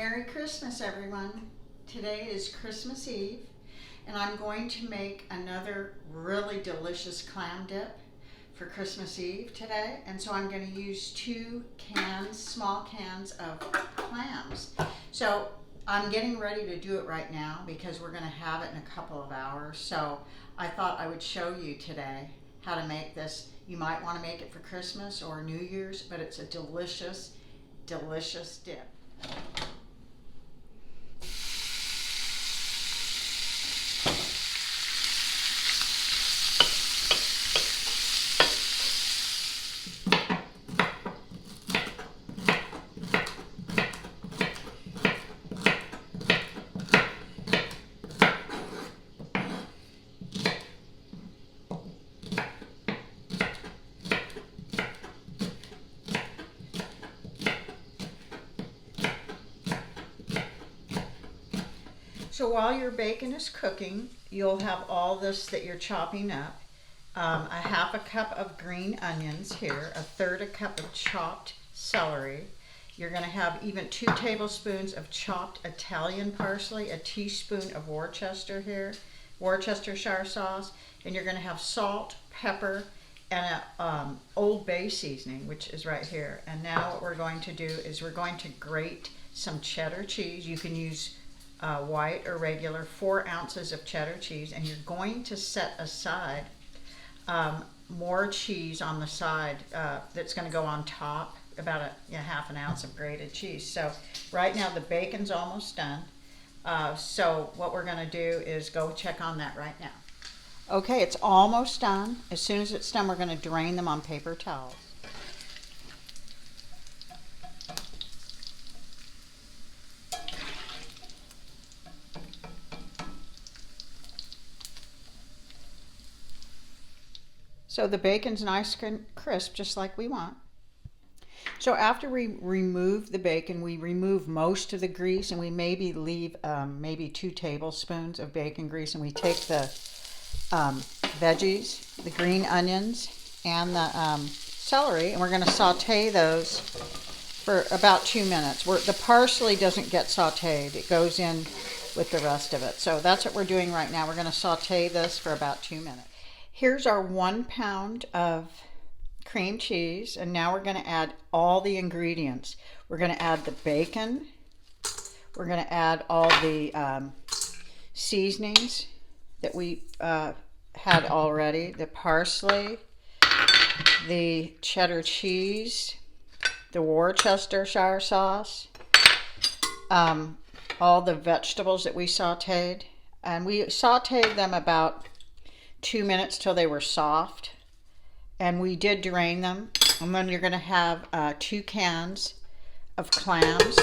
Merry Christmas, everyone. Today is Christmas Eve, and I'm going to make another really delicious clam dip for Christmas Eve today. And so I'm going to use 2 cans, small cans of clams. So I'm getting ready to do it right now because we're going to have it in a couple of hours. So I thought I would show you today how to make this. You might want to make it for Christmas or New Year's, but it's a delicious, delicious dip. So while your bacon is cooking, you'll have all this that you're chopping up. A half a cup of green onions here, a third a cup of chopped celery. You're going to have even 2 tablespoons of chopped Italian parsley, a teaspoon of Worcestershire sauce, and you're going to have salt, pepper, and a Old Bay seasoning, which is right here. And now what we're going to do is we're going to grate some cheddar cheese. You can use white or regular, 4 ounces of cheddar cheese, and you're going to set aside more cheese on the side that's going to go on top, about a half an ounce of grated cheese. So right now the bacon's almost done. So what we're going to do is go check on that right now. Okay, it's almost done. As soon as it's done, we're going to drain them on paper towels. So the bacon's nice and crisp, just like we want. So after we remove the bacon, we remove most of the grease, and we maybe leave maybe 2 tablespoons of bacon grease, and we take the veggies, the green onions, and the celery, and we're going to saute those for about 2 minutes. The parsley doesn't get sauteed. It goes in with the rest of it. So that's what we're doing right now. We're going to saute this for about 2 minutes. Here's our 1 pound of cream cheese, and now we're going to add all the ingredients. We're going to add the bacon. We're going to add all the seasonings that we had already, the parsley, the cheddar cheese, the Worcestershire sauce, all the vegetables that we sauteed, and we sauteed them about 2 minutes till they were soft, and we did drain them. And then you're going to have 2 cans of clams.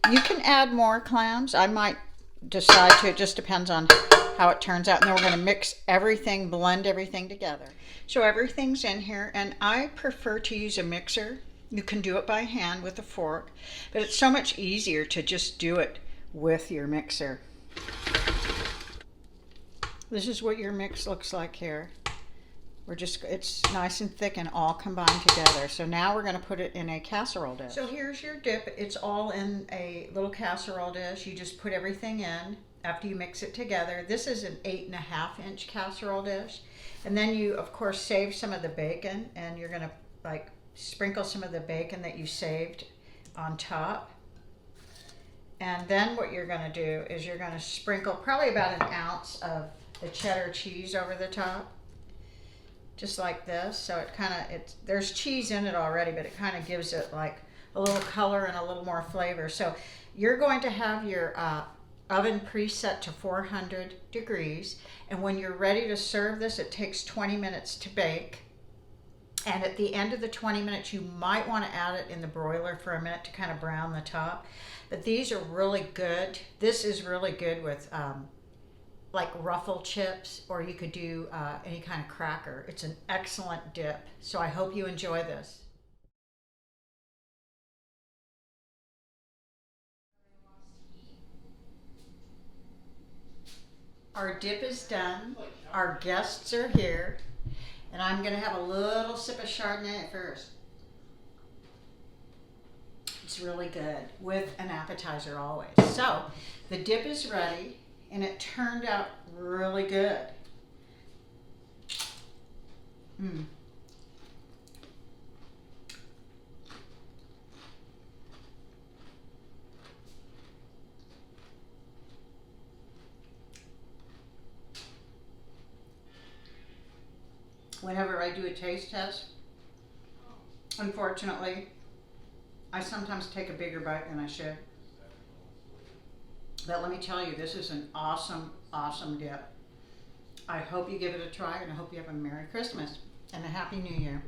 You can add more clams. I might decide to. It just depends on how it turns out. And then we're going to mix everything, blend everything together. So everything's in here, and I prefer to use a mixer. You can do it by hand with a fork, but it's so much easier to just do it with your mixer. This is what your mix looks like here. It's nice and thick and all combined together. So now we're going to put it in a casserole dish. So here's your dip. It's all in a little casserole dish. You just put everything in after you mix it together. This is an 8.5-inch casserole dish. And then you, of course, save some of the bacon, and you're going to sprinkle some of the bacon that you saved on top. And then what you're going to do is you're going to sprinkle probably about 1 ounce of the cheddar cheese over the top, just like this. So it there's cheese in it already, but it kind of gives it like a little color and a little more flavor. So you're going to have your oven preset to 400 degrees, and when you're ready to serve this, it takes 20 minutes to bake. And at the end of the 20 minutes, you might want to add it in the broiler for a minute to kind of brown the top. But these are really good. This is really good with like ruffle chips, or you could do any kind of cracker. It's an excellent dip. So I hope you enjoy this. Our dip is done. Our guests are here. And I'm going to have a little sip of Chardonnay at first. It's tastes really good with an appetizer always. So the dip is ready and it turned out really good. Whenever I do a taste test, unfortunately, I sometimes take a bigger bite than I should. But let me tell you, this is an awesome, awesome dip. I hope you give it a try, and I hope you have a Merry Christmas and a Happy New Year.